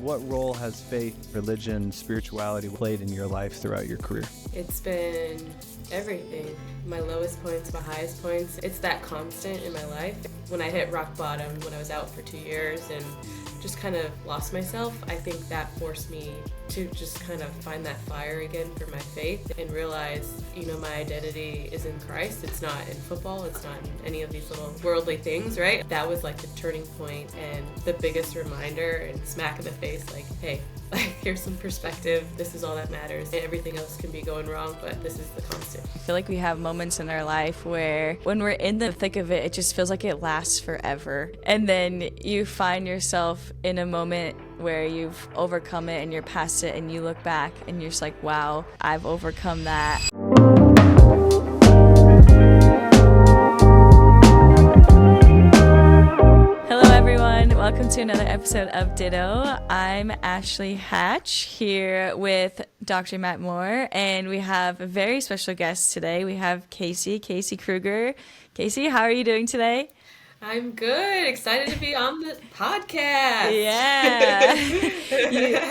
What role has faith, religion, spirituality played in your life throughout your career? It's been everything. My lowest points, my highest points. It's that constant in my life. When I hit rock bottom, when I was out for 2 years and just kind of lost myself, I think that forced me to just kind of find that fire again for my faith and realize, my identity is in Christ. It's not in football. It's not in any of these little worldly things, right? That was like the turning point and the biggest reminder and smack in the face, like, hey, here's some perspective. This is all that matters. Everything else can be going wrong, but this is the constant. I feel like we have moments in our life where when we're in the thick of it, it just feels like it lasts forever. And then you find yourself in a moment where you've overcome it and you're past it and you look back and you're just like, wow, I've overcome that. Welcome to another episode of Ditto. I'm Ashley Hatch here with Dr. Matt Moore, and we have a very special guest today. We have Casey Krueger. Casey, how are you doing today? I'm good. Excited to be on the podcast. Yeah.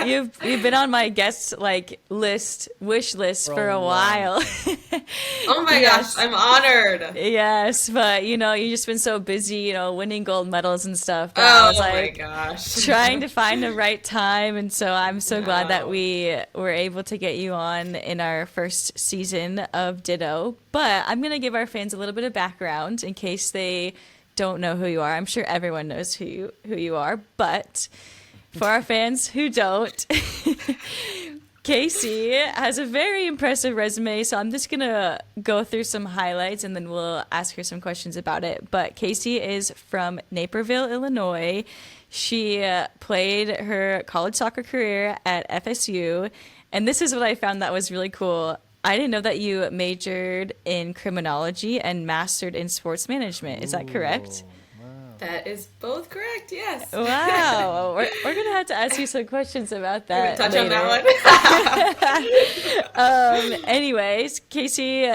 You've been on my guest wish list for a while. Oh my gosh, I'm honored. Yes, but you've just been so busy, winning gold medals and stuff. I was my gosh. Trying to find the right time, and so I'm so glad that we were able to get you on in our first season of Ditto. But I'm gonna give our fans a little bit of background in case they don't know who you are. I'm sure everyone knows who you are, but for our fans who don't, Casey has a very impressive resume, so I'm just gonna go through some highlights and then we'll ask her some questions about it. But Casey is from Naperville, Illinois. She played her college soccer career at FSU, and this is what I found that was really cool. I didn't know that you majored in criminology and mastered in sports management. Is that correct? Wow. That is both correct, yes. Wow. We're going to have to ask you some questions about that. Touch later. on that one. Anyways, Casey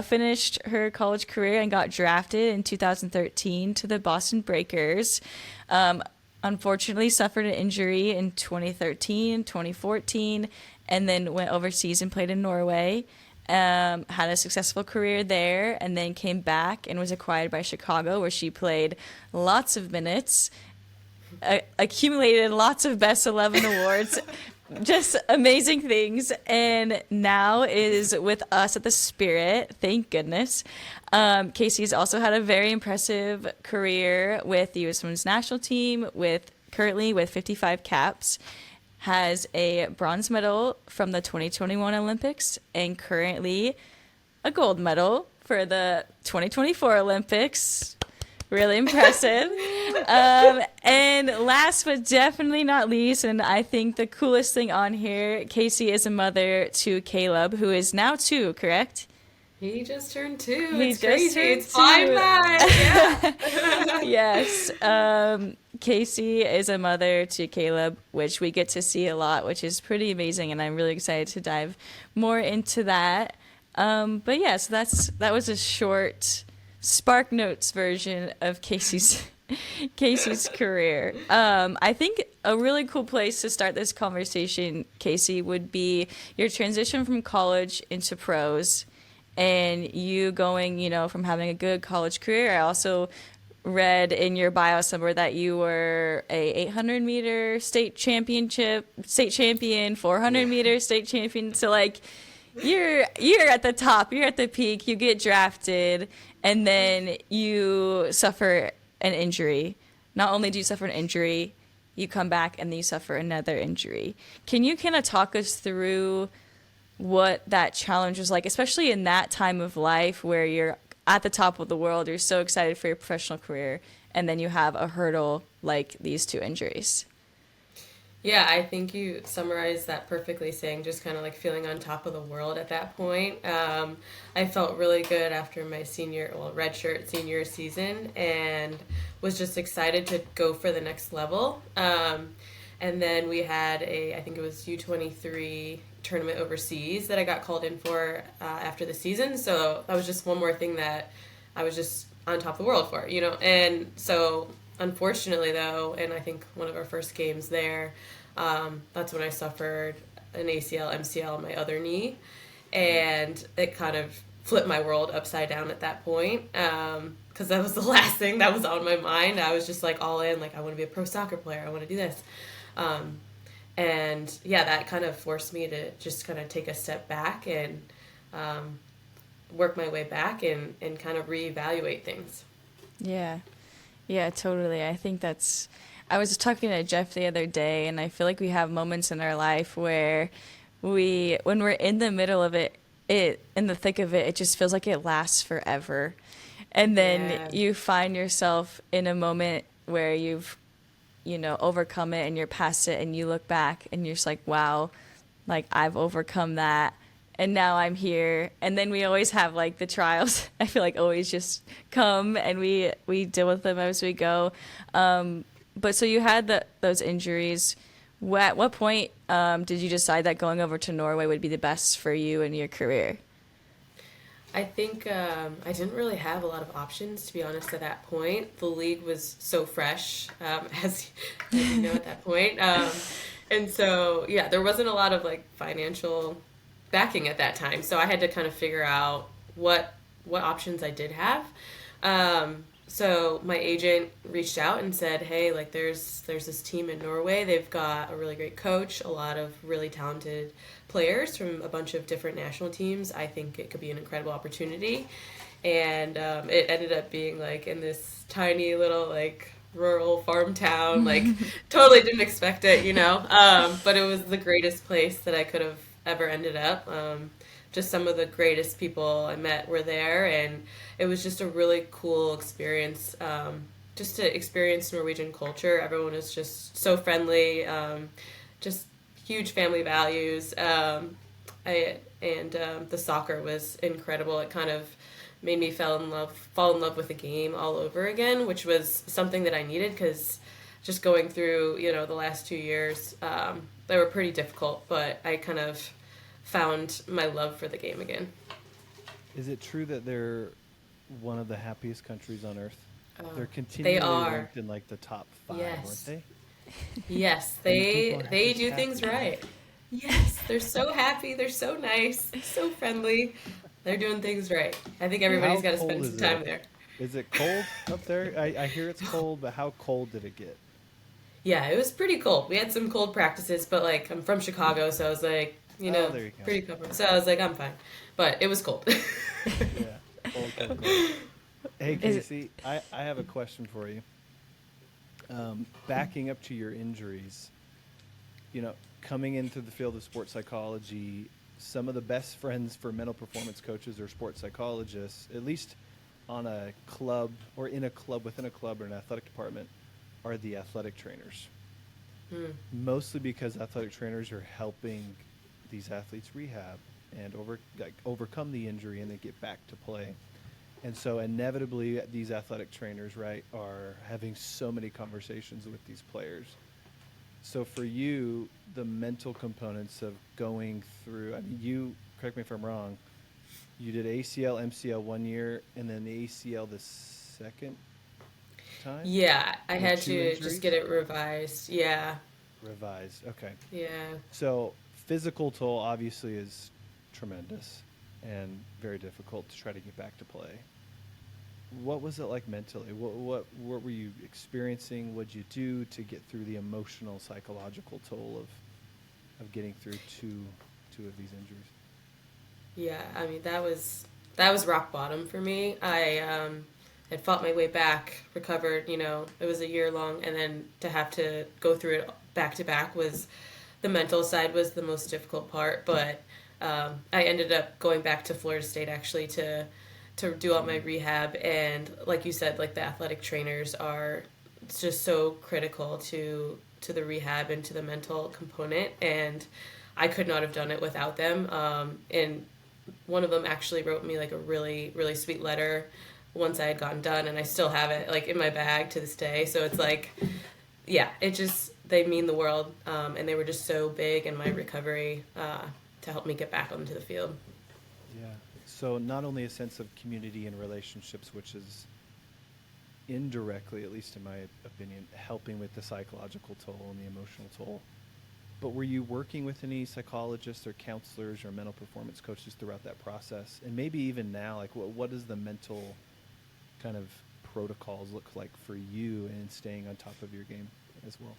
finished her college career and got drafted in 2013 to the Boston Breakers. Unfortunately, suffered an injury in 2013, 2014, and then went overseas and played in Norway. Had a successful career there, and then came back and was acquired by Chicago, where she played lots of minutes, accumulated lots of Best 11 awards, just amazing things, and now is with us at the Spirit, thank goodness. Casey's also had a very impressive career with the USWNT national team, currently with 55 caps. Has a bronze medal from the 2021 Olympics and currently a gold medal for the 2024 Olympics. Really impressive. And last but definitely not least, and I think the coolest thing on here, Casey is a mother to Caleb, who is now 2, correct? He just turned 2. It's crazy. It's flying by. Yeah. Yes. Casey is a mother to Caleb, which we get to see a lot, which is pretty amazing, and I'm really excited to dive more into that. But yeah, so that was a short Spark Notes version of Casey's career. I think a really cool place to start this conversation, Casey, would be your transition from college into pros. And you going, from having a good college career. I also read in your bio somewhere that you were a 800-meter state champion, 400-meter state champion. So, you're at the top. You're at the peak. You get drafted, and then you suffer an injury. Not only do you suffer an injury, you come back and then you suffer another injury. Can you kind of talk us through what that challenge was like, especially in that time of life where you're at the top of the world, you're so excited for your professional career, and then you have a hurdle like these 2 injuries? Yeah, I think you summarized that perfectly, saying just kind of feeling on top of the world at that point. I felt really good after my redshirt senior season, and was just excited to go for the next level. And then we had I think it was U23 tournament overseas that I got called in for after the season. So that was just one more thing that I was just on top of the world for, And so unfortunately, though, and I think one of our first games there, That's when I suffered an ACL, MCL on my other knee, and it kind of flipped my world upside down at that point. Because that was the last thing that was on my mind. I was just like all in, like I want to be a pro soccer player. I want to do this. And yeah, that kind of forced me to just kind of take a step back and work my way back and kind of reevaluate things. Yeah. Yeah, totally. I think I was just talking to Jeff the other day, and I feel like we have moments in our life where when we're in the middle of in the thick of it, it just feels like it lasts forever. And then you find yourself in a moment where you've, overcome it and you're past it, and you look back and you're just like, wow, like I've overcome that. And now I'm here. And then we always have like the trials, I feel like always just come, and we deal with them as we go. But so you had those injuries. At what point did you decide that going over to Norway would be the best for you in your career? I think I didn't really have a lot of options, to be honest, at that point. The league was so fresh, as you know, at that point. And so, yeah, there wasn't a lot of, like, financial backing at that time. So I had to kind of figure out what options I did have. So my agent reached out and said, hey, like, there's this team in Norway. They've got a really great coach, a lot of really talented players from a bunch of different national teams. I think it could be an incredible opportunity. And it ended up being like in this tiny little like rural farm town, like totally didn't expect it, but it was the greatest place that I could have ever ended up. Just some of the greatest people I met were there, and it was just a really cool experience, just to experience Norwegian culture. Everyone is just so friendly, just huge family values. The soccer was incredible. It kind of made me fall in love with the game all over again, which was something that I needed, because just going through, the last 2 years, they were pretty difficult, but I kind of found my love for the game again. Is it true that they're one of the happiest countries on earth? They're They continually are. ranked in like the top 5, Yes. aren't they? Yes, And people are they just do happy. things right. Yes, they're so happy. They're so nice. So friendly. They're doing things right. I think everybody's How got to cold spend is some it time up- there. Is it cold up there? I hear it's cold, but how cold did it get? Yeah, it was pretty cold. We had some cold practices, but like I'm from Chicago, so I was like, Oh, there you go. pretty covered. So I was like, I'm fine. But it was cold. Yeah, cold. Hey, Casey, I have a question for you. Backing up to your injuries, coming into the field of sports psychology, some of the best friends for mental performance coaches or sports psychologists, at least on a club or in a club, within a club or an athletic department, are the athletic trainers. Mostly because athletic trainers are helping these athletes rehab and overcome the injury and then get back to play. And so inevitably these athletic trainers, right, are having so many conversations with these players. So for you, the mental components of going through, you, correct me if I'm wrong, you did ACL, MCL 1 year, and then the ACL the second time? Yeah, I With had 2 to injuries? just get it revised. Yeah. Revised, okay. Yeah. So physical toll obviously is tremendous and very difficult to try to get back to play. What was it like mentally? What were you experiencing? What'd you do to get through the emotional, psychological toll of getting through two of these injuries? Yeah, I mean that was rock bottom for me. I had fought my way back, recovered, it was a year long, and then to have to go through it back to back was the mental side was the most difficult part, but I ended up going back to Florida State actually to do all my rehab, and like you said, like the athletic trainers are just so critical to the rehab and to the mental component, and I could not have done it without them. And one of them actually wrote me like a really, really sweet letter once I had gotten done, and I still have it like in my bag to this day. So it's like, yeah, they mean the world, and they were just so big in my recovery to help me get back onto the field. Yeah. So not only a sense of community and relationships, which is indirectly, at least in my opinion, helping with the psychological toll and the emotional toll, But were you working with any psychologists or counselors or mental performance coaches throughout that process? And maybe even now, like what does the mental kind of protocols look like for you in staying on top of your game as well?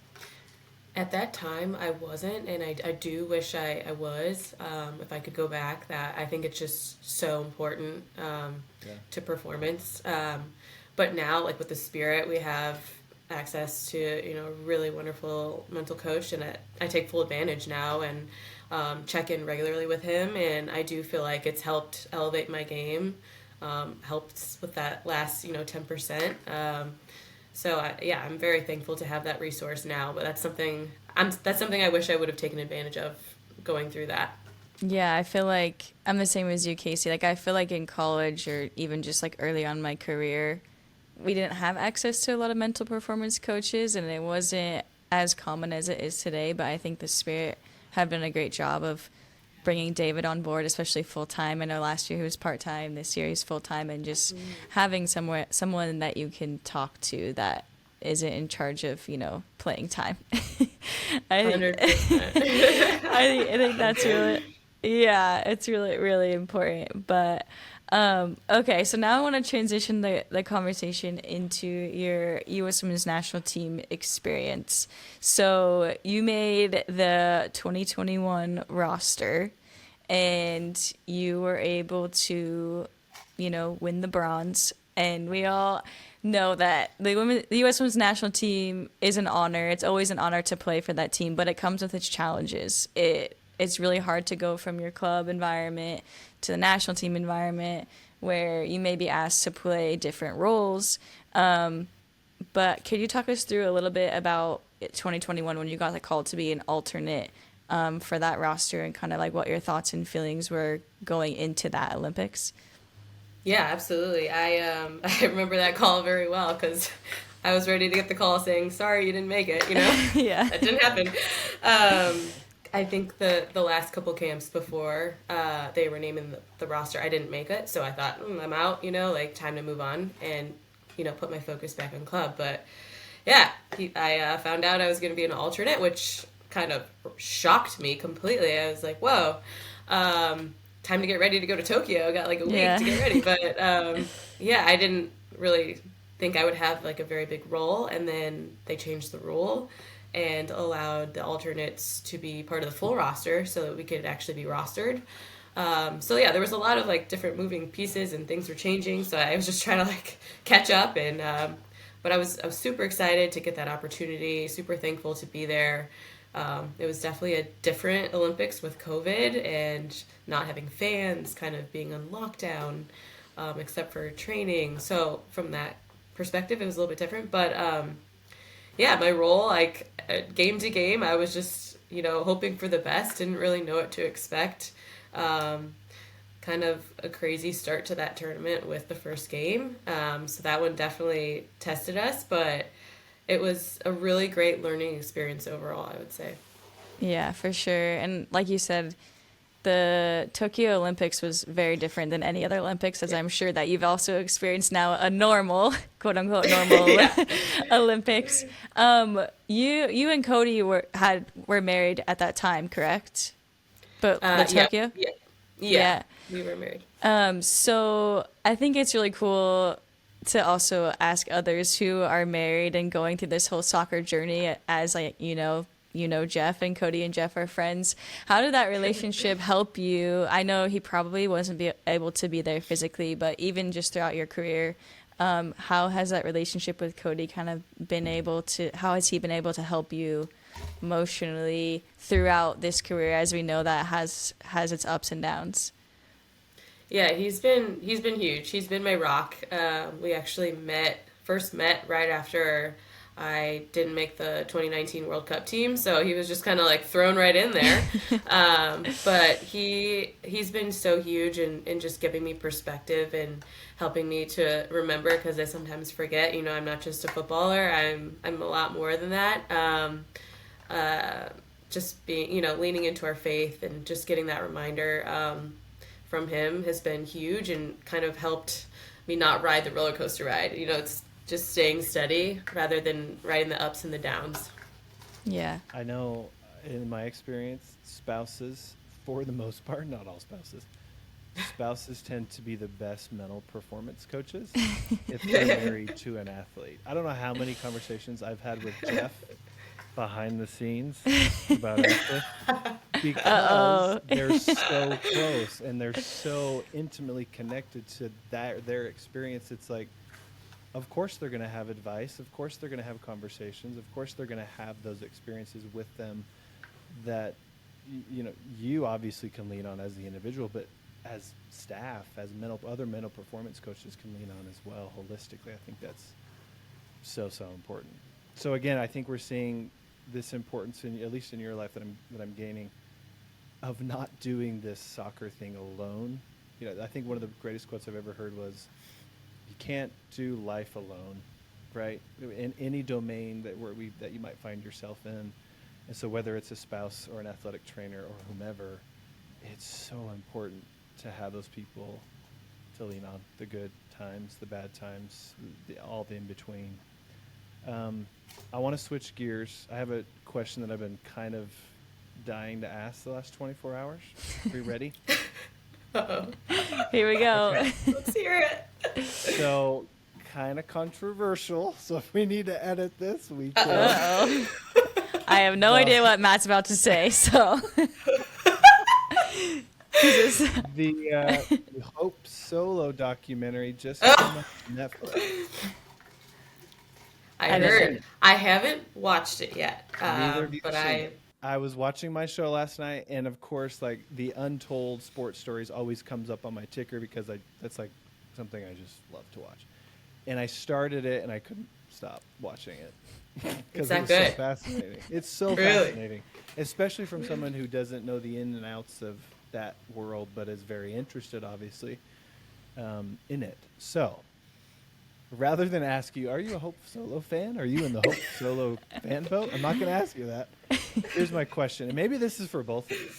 At that time, I wasn't, and I do wish I was. If I could go back, that I think it's just so important to performance. But now, like with the Spirit, we have access to a really wonderful mental coach, and I take full advantage now and check in regularly with him. And I do feel like it's helped elevate my game, helped with that last 10%. So I'm very thankful to have that resource now. But that's something I wish I would have taken advantage of going through that. Yeah, I feel like I'm the same as you, Casey. Like I feel like in college or even just like early on in my career, we didn't have access to a lot of mental performance coaches, and it wasn't as common as it is today. But I think the Spirit have done a great job of bringing David on board, especially full-time. I know last year he was part-time, this year he's full-time, and just having someone that you can talk to that isn't in charge of, playing time. I think that's really, it's really, really important. But okay, so now I want to transition the conversation into your U.S. Women's National Team experience. So you made the 2021 roster, and you were able to, win the bronze. And we all know that the U.S. Women's National Team is an honor. It's always an honor to play for that team, but it comes with its challenges. It's really hard to go from your club environment to the national team environment where you may be asked to play different roles. But could you talk us through a little bit about 2021 when you got the call to be an alternate for that roster, and kind of like what your thoughts and feelings were going into that Olympics? Yeah, absolutely. I remember that call very well because I was ready to get the call saying, sorry, you didn't make it, Yeah. That didn't happen. I think the last couple camps before they were naming the roster, I didn't make it. So I thought, I'm out, time to move on and, put my focus back on club. But yeah, I found out I was going to be an alternate, which kind of shocked me completely. I was like, whoa, time to get ready to go to Tokyo. I got like a week to get ready. But I didn't really think I would have like a very big role. And then they changed the rule and allowed the alternates to be part of the full roster so that we could actually be rostered. There was a lot of like different moving pieces and things were changing. So I was just trying to like catch up, and but I was super excited to get that opportunity, super thankful to be there. It was definitely a different Olympics with COVID and not having fans, kind of being on lockdown, except for training. So from that perspective, it was a little bit different, but my role, like game to game, I was just, hoping for the best, didn't really know what to expect. Kind of a crazy start to that tournament with the first game. So that one definitely tested us, but it was a really great learning experience overall, I would say. Yeah, for sure. And like you said, the Tokyo Olympics was very different than any other Olympics, as I'm sure that you've also experienced now a normal, quote unquote, normal Olympics. You and Cody were married at that time, correct? But Tokyo? Yeah, we were married. So I think it's really cool to also ask others who are married and going through this whole soccer journey, as like, Jeff, and Cody and Jeff are friends. How did that relationship help you? I know he probably wasn't able to be there physically, but even just throughout your career, how has that relationship with Cody how has he been able to help you emotionally throughout this career, as we know that has its ups and downs? Yeah, he's been huge. He's been my rock. We actually first met right after I didn't make the 2019 World Cup team, so he was just kind of like thrown right in there. But he's been so huge in just giving me perspective and helping me to remember, because I sometimes forget, I'm not just a footballer. I'm a lot more than that. Just being, leaning into our faith and just getting that reminder from him has been huge and kind of helped me not ride the roller coaster ride. It's just staying steady rather than riding the ups and the downs. Yeah. I know in my experience, spouses, for the most part, not all spouses tend to be the best mental performance coaches if they're married to an athlete. I don't know how many conversations I've had with Jeff behind the scenes about athletes because they're so close and they're so intimately connected to their experience. It's like, of course they're going to have advice. Of course they're going to have conversations. Of course they're going to have those experiences with them that, you obviously can lean on as the individual, but as staff, as other mental performance coaches can lean on as well holistically. I think that's so important. So again, I think we're seeing this importance, at least in your life, that I'm gaining, of not doing this soccer thing alone. I think one of the greatest quotes I've ever heard was, "You can't do life alone," right? In any domain that you might find yourself in. And so whether it's a spouse or an athletic trainer or whomever, it's so important to have those people to lean on, the good times, the bad times, all the in between. I want to switch gears. I have a question that I've been kind of dying to ask the last 24 hours. Are you ready? Uh-oh. Here we go. Okay. Let's hear it. So, kind of controversial. So if we need to edit this, we can. Uh-oh. I have no idea what Matt's about to say, so. The Hope Solo documentary just came up on Netflix. I heard. I haven't watched it yet. Neither have you but seen it. I was watching my show last night, and of course, like, the untold sports stories always comes up on my ticker because that's like something I just love to watch. And I started it, and I couldn't stop watching it because it was so fascinating. It's so fascinating, especially from someone who doesn't know the in and outs of that world, but is very interested, obviously, in it. So, rather than ask you, are you a Hope Solo fan? Are you in the Hope Solo fan boat? I'm not going to ask you that. Here's my question, and maybe this is for both of you.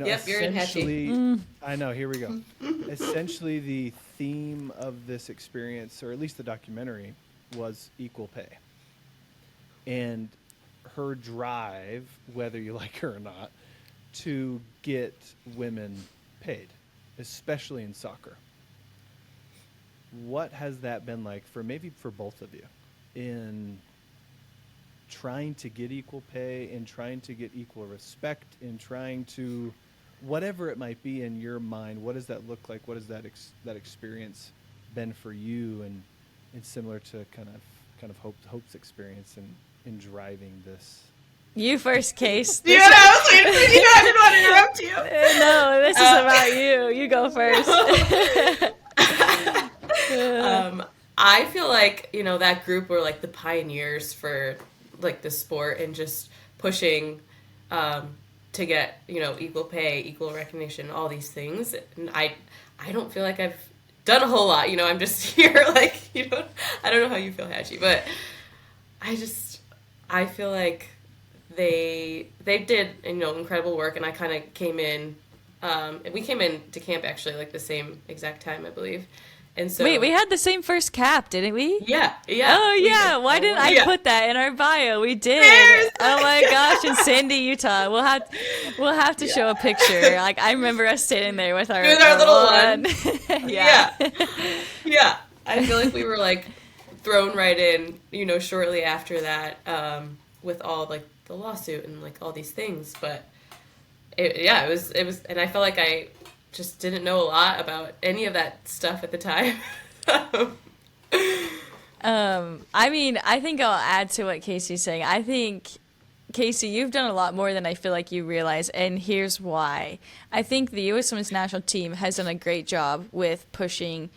Yep, you're in Hatchie. I know, here we go. Essentially, the theme of this experience, or at least the documentary, was equal pay. And her drive, whether you like her or not, to get women paid, especially in soccer. What has that been like for both of you in trying to get equal pay, in trying to get equal respect, in trying to, whatever it might be in your mind, what does that look like? What has that experience been for you, and similar to kind of Hope's experience in driving this? You first, Case. Yeah, I was waiting for you. I didn't want to interrupt you. No, this is about you. You go first. I feel like, that group were like the pioneers for like the sport and just pushing to get, equal pay, equal recognition, all these things. And I don't feel like I've done a whole lot. I'm just here like, I don't know how you feel, Hatchie, but I feel like they did, incredible work, and I kind of came in, we came in to camp actually like the same exact time, I believe. And so, wait, we had the same first cap, didn't we? Yeah. Oh, yeah. Why didn't I put that in our bio? We did. Oh my gosh, in Sandy, Utah. We'll have to show a picture. Like, I remember us standing there with our little one. Yeah. Yeah. I feel like we were like thrown right in, shortly after that, with all like the lawsuit and like all these things. But it was, and I felt like I just didn't know a lot about any of that stuff at the time. I think I'll add to what Casey's saying. I think, Casey, you've done a lot more than I feel like you realize, and here's why. I think the U.S. Women's National Team has done a great job with pushing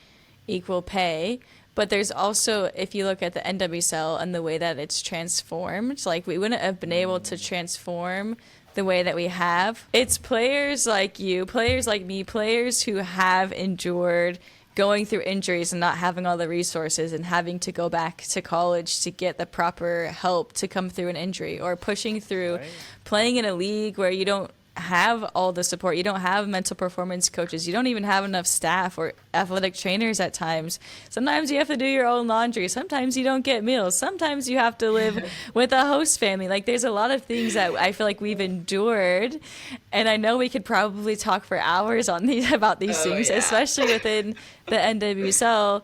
equal pay, but there's also, if you look at the NWSL and the way that it's transformed, like, we wouldn't have been able to transform the way that we have. It's players like you, players like me, players who have endured going through injuries and not having all the resources and having to go back to college to get the proper help to come through an injury, or pushing through playing in a league where you don't have all the support. You don't have mental performance coaches. You don't even have enough staff or athletic trainers at times. Sometimes you have to do your own laundry. Sometimes you don't get meals. Sometimes you have to live with a host family. Like, there's a lot of things that I feel like we've endured. And I know we could probably talk for hours on these about these things, especially within the NWSL,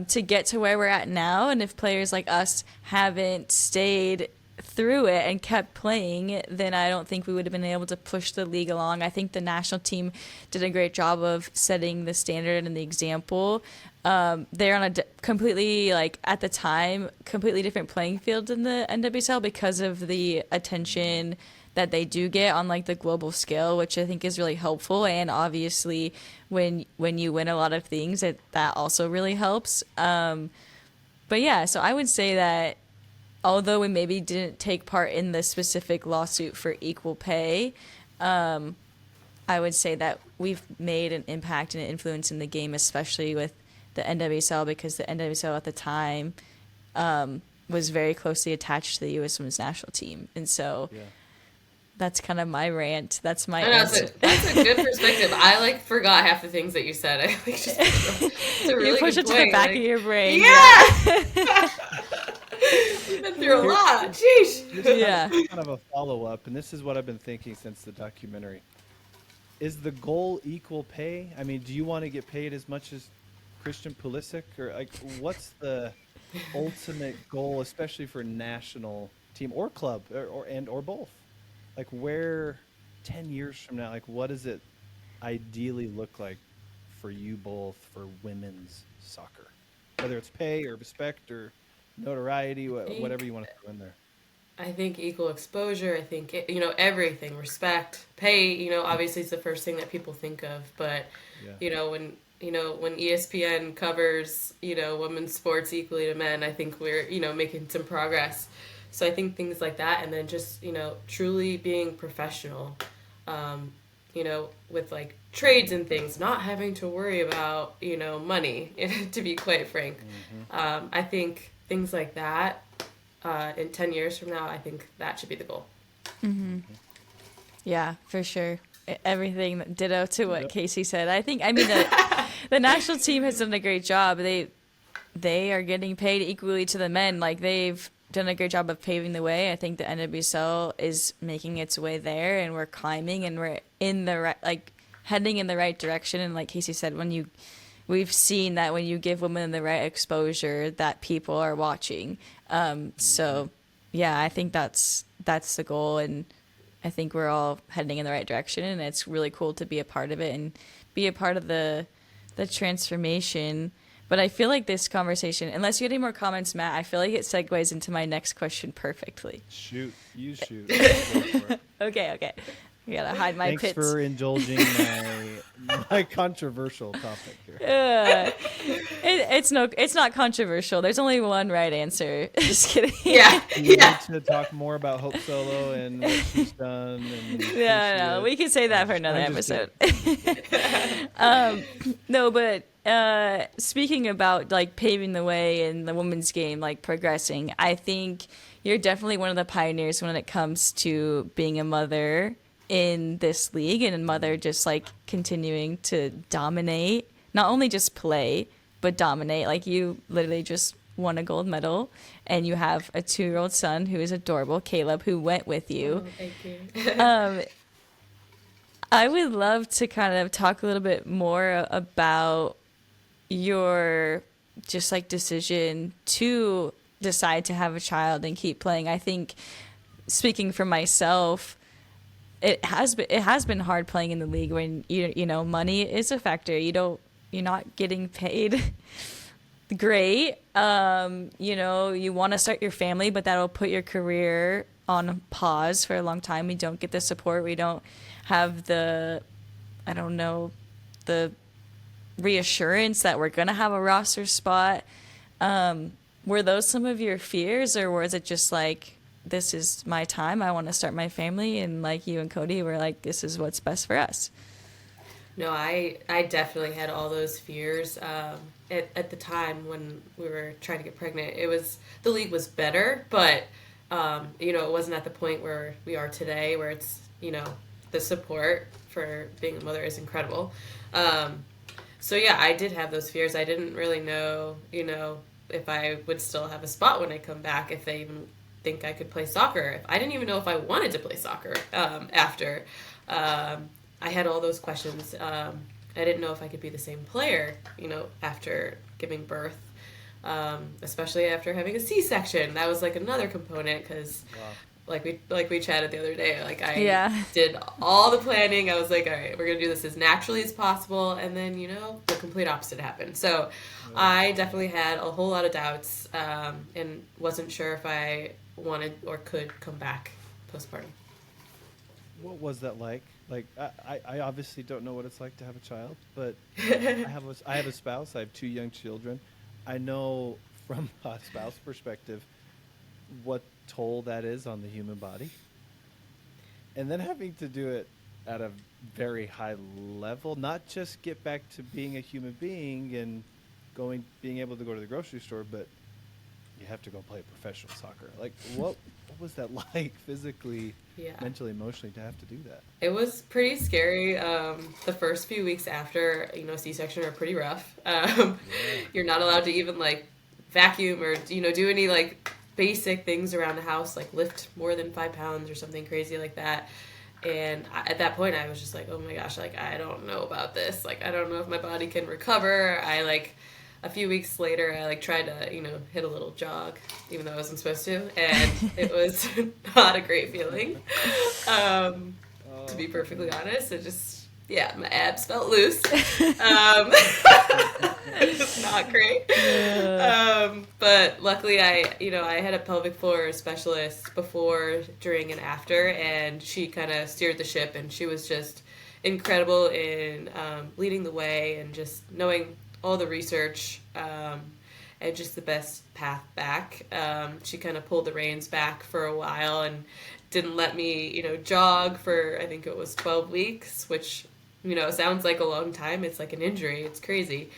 to get to where we're at now. And if players like us haven't stayed through it and kept playing, then I don't think we would have been able to push the league along. I think the national team did a great job of setting the standard and the example. They're on a completely, like, at the time, completely different playing field than the NWSL because of the attention that they do get on, like, the global scale, which I think is really helpful. And obviously when you win a lot of things, that also really helps. But yeah, so I would say that although we maybe didn't take part in the specific lawsuit for equal pay, I would say that we've made an impact and an influence in the game, especially with the NWSL, because the NWSL at the time was very closely attached to the U.S. Women's National Team. And so that's kind of my rant. That's my answer. That's a good perspective. I, forgot half the things that you said. It's a really you push good it to point. the back of your brain. Yeah! You've been through a lot. Jeez. Yeah. Kind of a follow-up, and this is what I've been thinking since the documentary. Is the goal equal pay? I mean, do you want to get paid as much as Christian Pulisic? Or, what's the ultimate goal, especially for national team or club or both? Where 10 years from now, what does it ideally look like for you both for women's soccer? Whether it's pay or respect or notoriety, whatever you want to throw in there. I think equal exposure. I think, everything, respect, pay, obviously it's the first thing that people think of. But, when ESPN covers, women's sports equally to men, I think we're, making some progress. So I think things like that. And then just, truly being professional, with trades and things, not having to worry about, money, to be quite frank. Mm-hmm. I think things like that, in 10 years from now, I think that should be the goal. Mm-hmm. Yeah, for sure. Everything ditto to what Casey said. The national team has done a great job. They are getting paid equally to the men. They've done a great job of paving the way. I think the NWSL is making its way there, and we're climbing, and we're in the right, heading in the right direction. And like Casey said, we've seen that when you give women the right exposure, that people are watching. So yeah, I think that's the goal, and I think we're all heading in the right direction, and it's really cool to be a part of it and be a part of the transformation. But I feel like this conversation, unless you had any more comments, Matt, I feel like it segues into my next question perfectly. Shoot. You shoot. Okay. You gotta hide my Thanks pits. for indulging my controversial topic here. It's not controversial. There's only one right answer. Just kidding. Yeah. Do you need to talk more about Hope Solo and what she's done? No, we can say that for another episode. No, but speaking about paving the way in the women's game, progressing, I think you're definitely one of the pioneers when it comes to being a mother in this league, and a mother just continuing to dominate, not only just play, but dominate. You literally just won a gold medal, and you have a 2-year-old son who is adorable, Caleb, who went with you. Oh, thank you. I would love to kind of talk a little bit more about your just decision to decide to have a child and keep playing. I think, speaking for myself, it has been hard playing in the league when you know money is a factor. You're not getting paid great. You want to start your family, but that'll put your career on pause for a long time. We don't get the support. We don't have the reassurance that we're gonna have a roster spot. Were those some of your fears, or was it just this is my time, I want to start my family, and you and Cody were this is what's best for us? No, I definitely had all those fears. At the time when we were trying to get pregnant, the league was better, but it wasn't at the point where we are today, where it's the support for being a mother is incredible. So yeah, I did have those fears. I didn't really know, if I would still have a spot when I come back, if they even think I could play soccer. I didn't even know if I wanted to play soccer after. I had all those questions. I didn't know if I could be the same player, after giving birth, especially after having a C-section. That was like another component because, like we chatted the other day, like I did all the planning. I was like, all right, we're gonna do this as naturally as possible, and then the complete opposite happened. So I definitely had a whole lot of doubts, and wasn't sure if I wanted or could come back postpartum. What was that like? Like, I obviously don't know what it's like to have a child, but I have a spouse. I have 2 young children. I know from a spouse perspective what toll that is on the human body. And then having to do it at a very high level, not just get back to being a human being and being able to go to the grocery store, but you have to go play professional soccer. Like, what was that like physically, mentally, emotionally to have to do that? It was pretty scary. The first few weeks after, C-section are pretty rough. You're not allowed to even like vacuum or, do any like basic things around the house, like lift more than 5 pounds or something crazy like that. And at that point I was just like, oh my gosh, like, I don't know about this. Like, I don't know if my body can recover. A few weeks later, I tried to, hit a little jog, even though I wasn't supposed to, and it was not a great feeling. To be perfectly honest, it just, my abs felt loose. It was not great. But luckily, I had a pelvic floor specialist before, during, and after, and she kind of steered the ship, and she was just incredible in leading the way and just knowing all the research, and just the best path back. She kind of pulled the reins back for a while and didn't let me, jog for, I think it was 12 weeks, which, sounds like a long time. It's like an injury. It's crazy.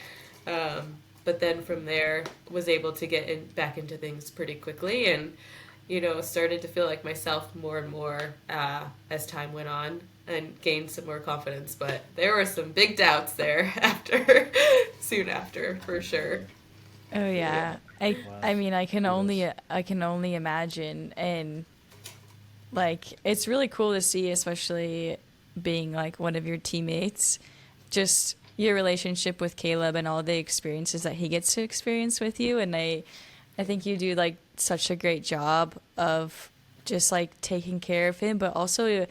But then from there, was able to get back into things pretty quickly and, started to feel like myself more and more as time went on, and gained some more confidence. But there were some big doubts there soon after, for sure. Oh yeah. I mean, I can only imagine, and like, it's really cool to see, especially being like one of your teammates, just your relationship with Caleb and all the experiences that he gets to experience with you. And I think you do like such a great job of just like taking care of him, but also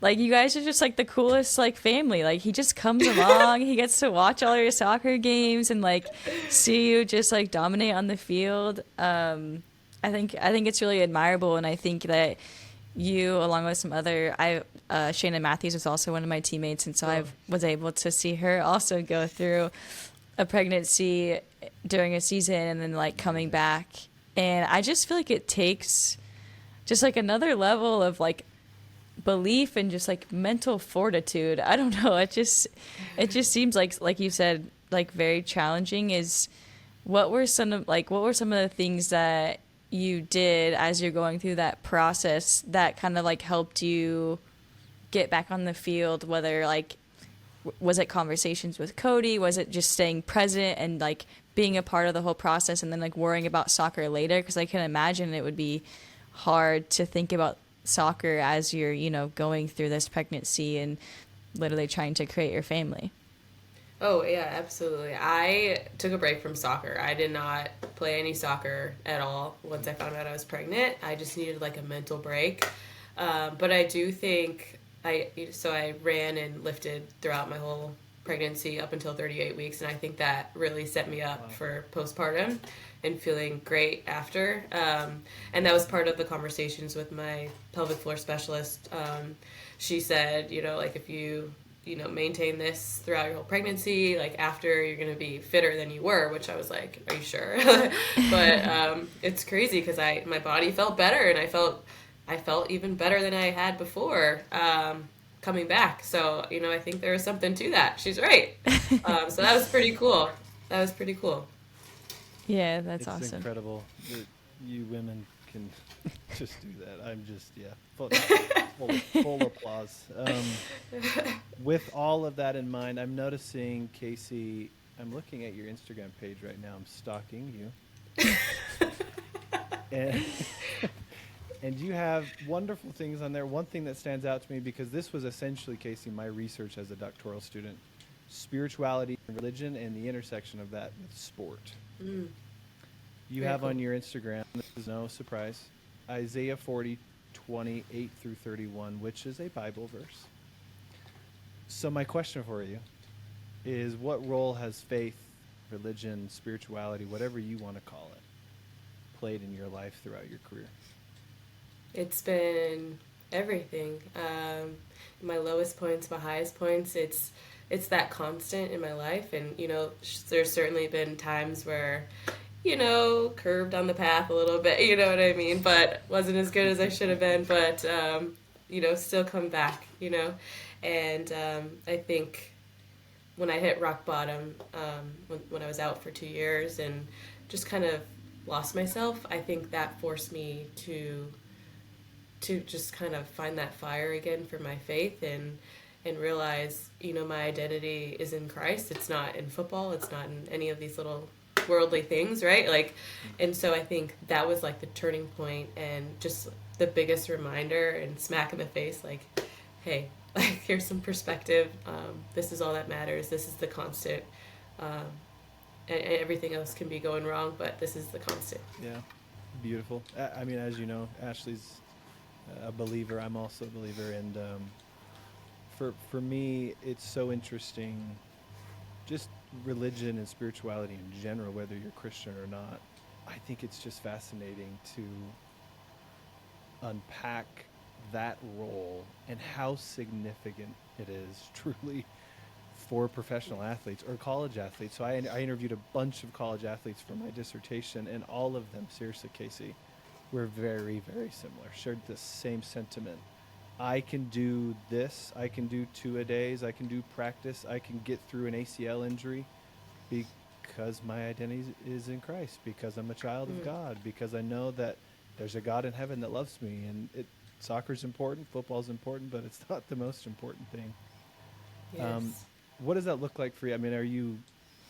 like, you guys are just like the coolest like family. Like, he just comes along, he gets to watch all your soccer games and like see you just like dominate on the field. I think it's really admirable, and I think that you, along with some other, Shayna Matthews was also one of my teammates, and so I was able to see her also go through a pregnancy during a season and then like coming back. And I just feel like it takes just like another level of like belief and just like mental fortitude. I don't know. It just seems like you said, like very challenging. What were some of the things that you did as you're going through that process that kind of like helped you get back on the field? Whether like, was it conversations with Cody? Was it just staying present and like being a part of the whole process and then like worrying about soccer later? Because I can imagine it would be hard to think about soccer as you're, going through this pregnancy and literally trying to create your family. Oh, yeah, absolutely. I took a break from soccer. I did not play any soccer at all once I found out I was pregnant. I just needed like a mental break. But I do think I ran and lifted throughout my whole pregnancy up until 38 weeks, and I think that really set me up for postpartum and feeling great after. And that was part of the conversations with my pelvic floor specialist. She said, like, if you maintain this throughout your whole pregnancy, like after, you're going to be fitter than you were, which I was like, are you sure? But it's crazy because my body felt better, and I felt even better than I had before coming back. So, I think there was something to that. She's right. So that was pretty cool. Yeah, that's it's awesome. It's incredible that you women can just do that. I'm just, full applause. With all of that in mind, I'm noticing, Casey, I'm looking at your Instagram page right now. I'm stalking you. and, and you have wonderful things on there. One thing that stands out to me, because this was essentially, Casey, my research as a doctoral student, spirituality and religion and the intersection of that with sport. You Very have cool. on your Instagram, this is no surprise, Isaiah 40:28 through 31, which is a Bible verse. So my question for you is, what role has faith, religion, spirituality, whatever you want to call it, played in your life throughout your career? It's been everything. My lowest points, my highest points. It's that constant in my life, and there's certainly been times where, curved on the path a little bit. You know what I mean? But wasn't as good as I should have been. But still come back. And I think when I hit rock bottom, when I was out for 2 years and just kind of lost myself, I think that forced me to just kind of find that fire again for my faith and realize, my identity is in Christ. It's not in football. It's not in any of these little worldly things, right? And so I think that was like the turning point and just the biggest reminder and smack in the face, like, hey, here's some perspective. This is all that matters. This is the constant. And everything else can be going wrong, but this is the constant. Yeah, beautiful. I mean, as you know, Ashley's a believer. I'm also a believer, and for me, it's so interesting, just religion and spirituality in general, whether you're Christian or not. I think it's just fascinating to unpack that role and how significant it is truly for professional athletes or college athletes. So I interviewed a bunch of college athletes for my dissertation, and all of them, seriously, Casey, were very, very similar, shared the same sentiment. I can do this, I can do 2-a-days, I can do practice, I can get through an ACL injury because my identity is in Christ, because I'm a child of God, because I know that there's a God in heaven that loves me. And soccer's important, football's important, but it's not the most important thing. Yes. What does that look like for you? I mean, are you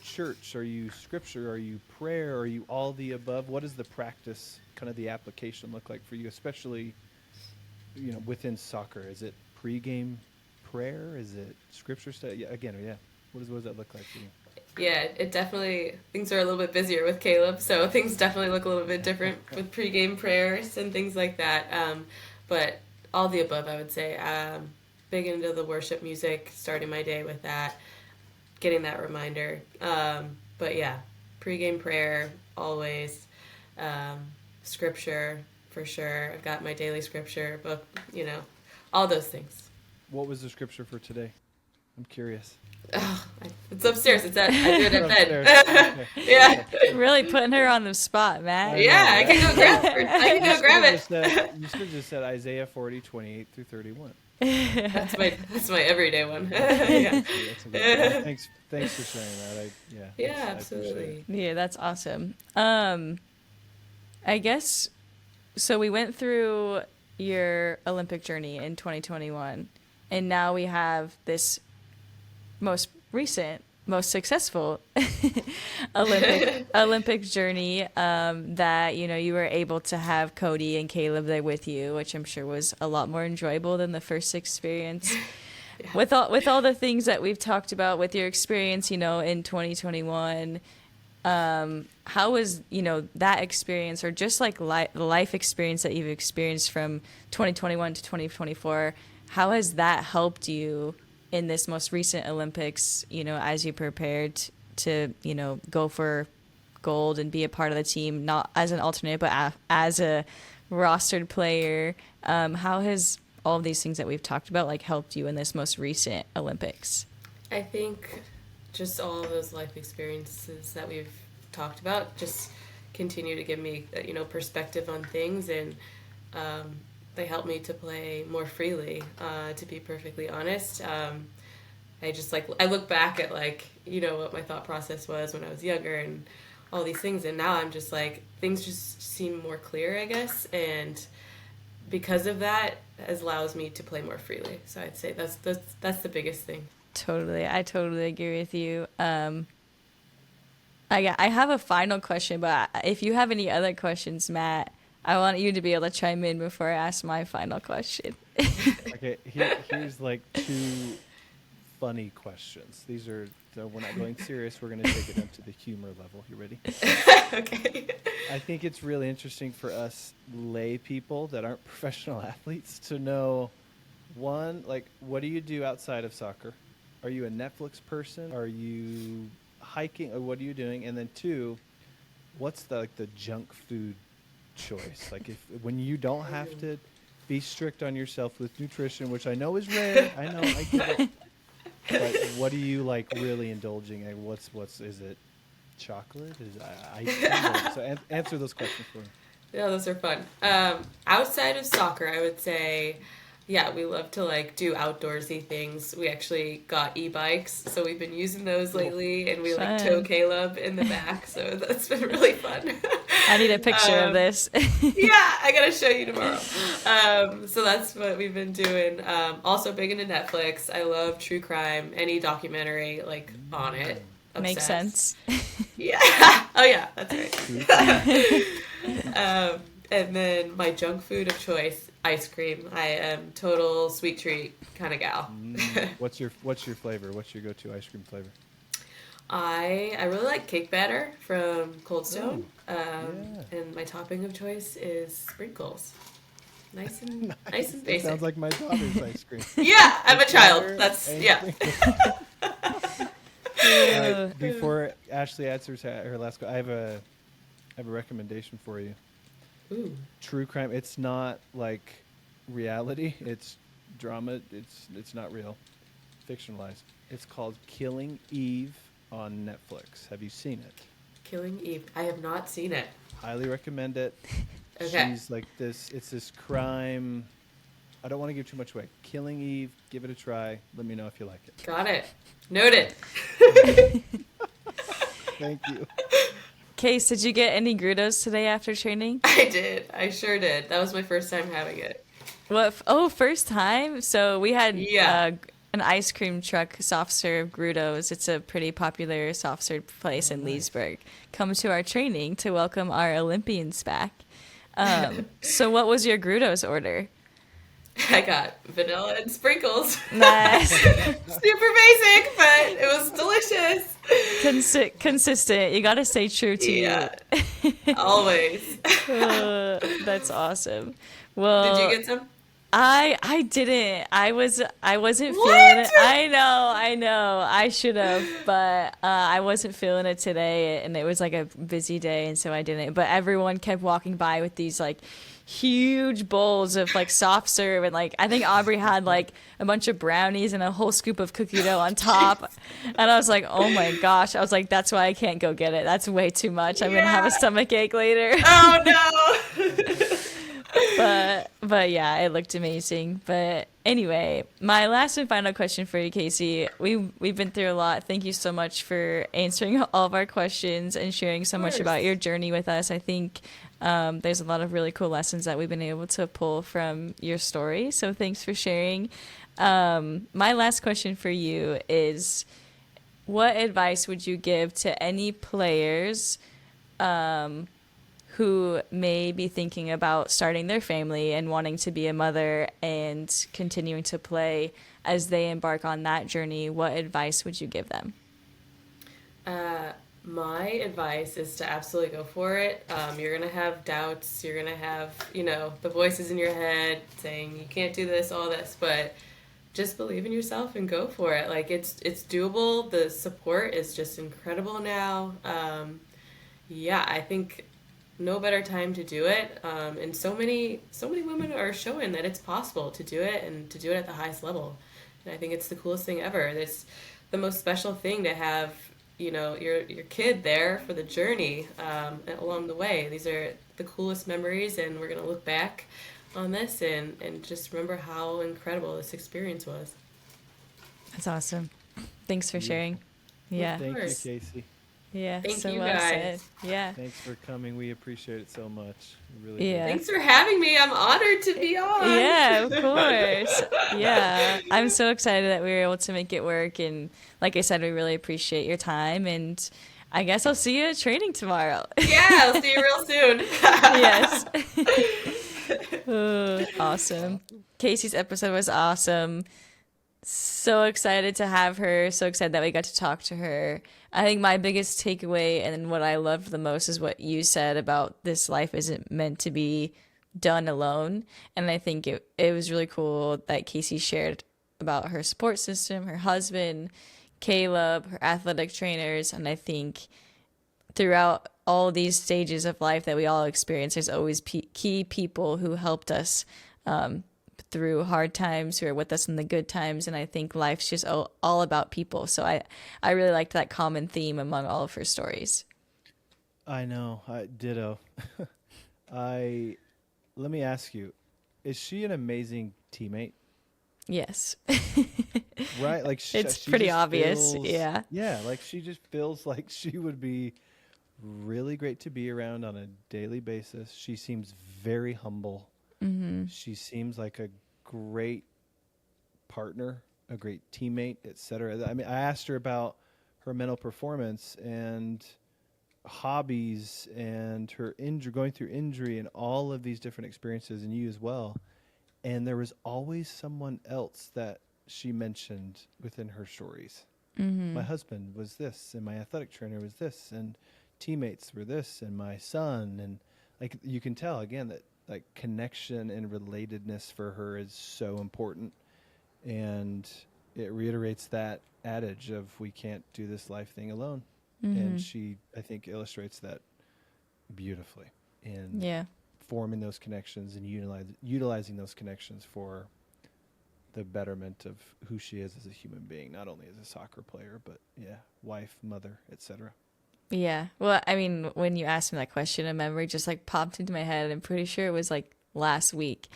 church? Are you scripture? Are you prayer? Are you all the above? What does the practice, kind of the application, look like for you, especially, within soccer? Is it pregame prayer? Is it scripture study? Yeah, again, yeah. What does that look like for you? Yeah, it definitely, things are a little bit busier with Caleb, so things definitely look a little bit different with pregame prayers and things like that. But all the above, I would say. Big into the worship music, starting my day with that, getting that reminder. But yeah, pregame prayer, always. Scripture, for sure. I've got my daily scripture book, all those things. What was the scripture for today? I'm curious. Oh, it's upstairs. I do it at bed. Okay. Yeah. Really putting her on the spot, man. Yeah, I can go grab it. I can go grab it. You should have just said Isaiah 40:28 through 31. That's my everyday one. Yeah. That's a good one. Thanks for sharing that. Yeah, I appreciate absolutely. it. Yeah, that's awesome. I guess, so we went through your Olympic journey in 2021, and now we have this most recent, most successful Olympic journey that, you were able to have Cody and Caleb there with you, which I'm sure was a lot more enjoyable than the first experience. Yeah. With all the things that we've talked about with your experience, in 2021, how was, that experience, or just like the life experience that you've experienced from 2021 to 2024, how has that helped you in this most recent Olympics, as you prepared to, go for gold and be a part of the team, not as an alternate, but as a rostered player? How has all of these things that we've talked about, helped you in this most recent Olympics? I think just all of those life experiences that we've talked about just continue to give me, perspective on things, and they help me to play more freely, to be perfectly honest. I just I look back at what my thought process was when I was younger, and all these things. And now I'm just like, things just seem more clear, I guess. And because of that, it allows me to play more freely. So I'd say that's the biggest thing. Totally. I totally agree with you. I have a final question, but if you have any other questions, Matt, I want you to be able to chime in before I ask my final question. Okay, here's like two funny questions. These are, so we're not going serious. We're going to take it up to the humor level. You ready? Okay. I think it's really interesting for us lay people that aren't professional athletes to know, one, like, what do you do outside of soccer? Are you a Netflix person? Are you hiking? Or what are you doing? And then two, what's the junk food choice? Like, when you don't have to be strict on yourself with nutrition, which I know is rare. I know, I get it. But what are you like really indulging in? What's is it chocolate? Is I so answer those questions for me. Yeah, those are fun. Outside of soccer, I would say, yeah, we love to like do outdoorsy things. We actually got e-bikes, so we've been using those lately, and we like tow Caleb in the back, so that's been really fun. I need a picture of this. Yeah, I gotta show you tomorrow. So that's what we've been doing. Also big into Netflix. I love true crime, any documentary like on it. Obsessed. Makes sense. Yeah. Oh yeah, that's right. And then my junk food of choice, ice cream. I am total sweet treat kind of gal. What's your flavor? What's your go-to ice cream flavor? I really like cake batter from Cold Stone. Yeah. And my topping of choice is sprinkles. Nice and basic. Sounds like my daughter's ice cream. Yeah, I'm a child. That's Before Ashley answers her last question, I have a recommendation for you. Ooh. True crime. It's not like reality. It's drama. It's not real. Fictionalized. It's called Killing Eve on Netflix. Have you seen it? Killing Eve. I have not seen it. Highly recommend it. Okay. She's like this. It's this crime. I don't want to give too much away. Killing Eve. Give it a try. Let me know if you like it. Got it. Noted. Thank you. Case, did you get any Grudos today after training? I did. I sure did. That was my first time having it. What? First time? So we had an ice cream truck soft serve Grudos. It's a pretty popular soft serve place in Leesburg. Come to our training to welcome our Olympians back. So what was your Grudos order? I got vanilla and sprinkles. Nice. Super basic, but it was delicious. Consistent. You gotta stay true to you. Always. That's awesome. Well, did you get some? I didn't. I wasn't feeling it. I know. I should have, but I wasn't feeling it today, and it was like a busy day, and so I didn't. But everyone kept walking by with these like huge bowls of like soft serve, and like I think Aubrey had like a bunch of brownies and a whole scoop of cookie dough on top, and I was like, oh my gosh. I was like, that's why I can't go get it. That's way too much. I'm gonna have a stomachache later. Oh no. But yeah, it looked amazing. But anyway, my last and final question for you, Casey. We've been through a lot. Thank you so much for answering all of our questions and sharing so much about your journey with us. I think there's a lot of really cool lessons that we've been able to pull from your story. So thanks for sharing. My last question for you is, what advice would you give to any players who may be thinking about starting their family and wanting to be a mother and continuing to play as they embark on that journey? What advice would you give them? My advice is to absolutely go for it. You're going to have doubts. You're going to have, the voices in your head saying you can't do this, all this, but just believe in yourself and go for it. Like it's doable. The support is just incredible now. I think no better time to do it. And so many women are showing that it's possible to do it and to do it at the highest level. And I think it's the coolest thing ever. It's the most special thing to have, your kid there for the journey along the way. These are the coolest memories, and we're going to look back on this and just remember how incredible this experience was. That's awesome. Thanks for sharing. Yeah. Thank you, Casey. Yeah. Thank So you well said. guys. Yeah. Thanks for coming. We appreciate it so much. We really Yeah. Thanks for having me. I'm honored to be on. Yeah, of course. Yeah. I'm so excited that we were able to make it work. And like I said, we really appreciate your time. And I guess I'll see you at training tomorrow. Yeah, I'll see you real soon. Yes. Awesome. Casey's episode was awesome. So excited to have her. So excited that we got to talk to her. I think my biggest takeaway and what I loved the most is what you said about this life isn't meant to be done alone. And I think it was really cool that Casey shared about her support system, her husband, Caleb, her athletic trainers. And I think throughout all these stages of life that we all experience, there's always key people who helped us through hard times, who are with us in the good times. And I think life's just all about people. So I really liked that common theme among all of her stories. I know. Ditto. Let me ask you, is she an amazing teammate? Yes. Right? Like It's she pretty just obvious. feels- Yeah. Yeah, like she just feels like she would be really great to be around on a daily basis. She seems very humble. Mm-hmm. She seems like a great partner, a great teammate, etc. I mean, I asked her about her mental performance and hobbies and her going through injury and all of these different experiences, and you as well. And there was always someone else that she mentioned within her stories. Mm-hmm. My husband was this, and my athletic trainer was this, and teammates were this, and my son. And like you can tell again that like connection and relatedness for her is so important, and it reiterates that adage of we can't do this life thing alone. Mm-hmm. And she, I think, illustrates that beautifully in Yeah. forming those connections and utilizing those connections for the betterment of who she is as a human being, not only as a soccer player, but wife, mother, etc. Yeah. Well, I mean, when you asked me that question, a memory just like popped into my head. And I'm pretty sure it was like last week,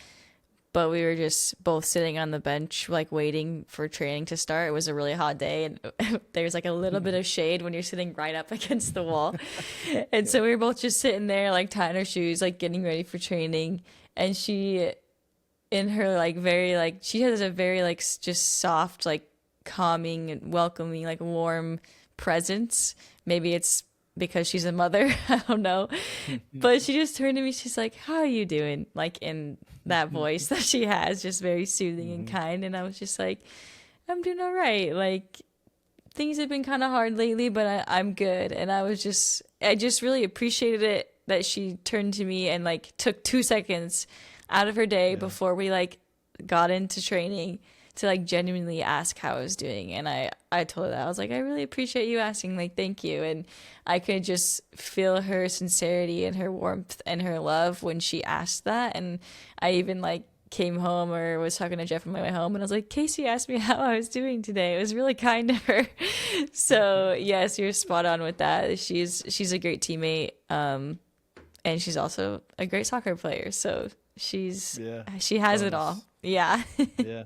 but we were just both sitting on the bench, like waiting for training to start. It was a really hot day, and there's like a little bit of shade when you're sitting right up against the wall. And so we were both just sitting there, like tying our shoes, like getting ready for training. And she, in her like very like, she has a very like just soft, like calming and welcoming, like warm presence. Maybe it's because she's a mother. I don't know. But she just turned to me. She's like, "How are you doing?" Like in that voice that she has, just very soothing and kind. And I was just like, "I'm doing all right. Like things have been kind of hard lately, but I'm good." And I just really appreciated it that she turned to me and like took 2 seconds out of her day before we like got into training to like genuinely ask how I was doing. And I told her that. I was like, I really appreciate you asking, like, thank you. And I could just feel her sincerity and her warmth and her love when she asked that. And I even like came home or was talking to Jeff on my way home, and I was like, Casey asked me how I was doing today. It was really kind of her. So yes, you're spot on with that. She's a great teammate. And she's also a great soccer player. So she has it all. Yeah. Yeah.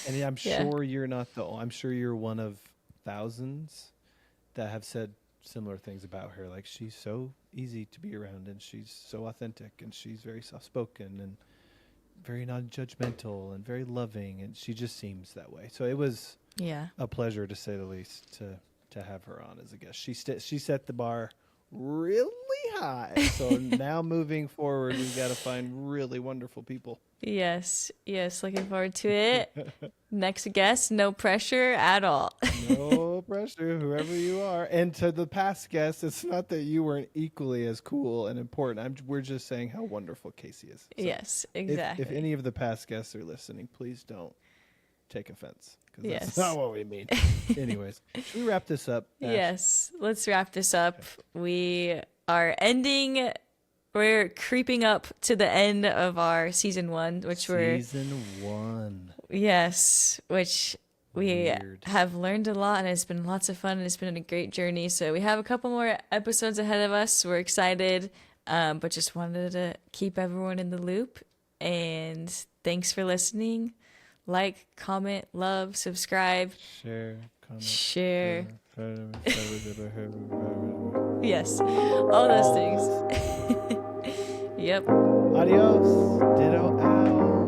And I'm sure you're not I'm sure you're one of thousands that have said similar things about her. Like, she's so easy to be around, and she's so authentic, and she's very soft-spoken and very non-judgmental and very loving, and she just seems that way. So it was a pleasure, to say the least, to have her on as a guest. She set the bar really high. So now moving forward, we've got to find really wonderful people. Yes, looking forward to it. Next guest, no pressure at all. No pressure, whoever you are. And to the past guests, it's not that you weren't equally as cool and important. We're just saying how wonderful Casey is. So yes, exactly. If any of the past guests are listening, please don't take offense, because Yes. that's not what we mean. Anyways, should we wrap this up, Ash? Yes, let's wrap this up. We are we're creeping up to the end of our season 1, which Season 1. Yes, which we Weird. have learned a lot, and it's been lots of fun, and it's been a great journey. So we have a couple more episodes ahead of us. We're excited, but just wanted to keep everyone in the loop. And thanks for listening. Like, comment, love, subscribe, Share, comment, share. Yes, all those things. Yep. Adios. Ditto out.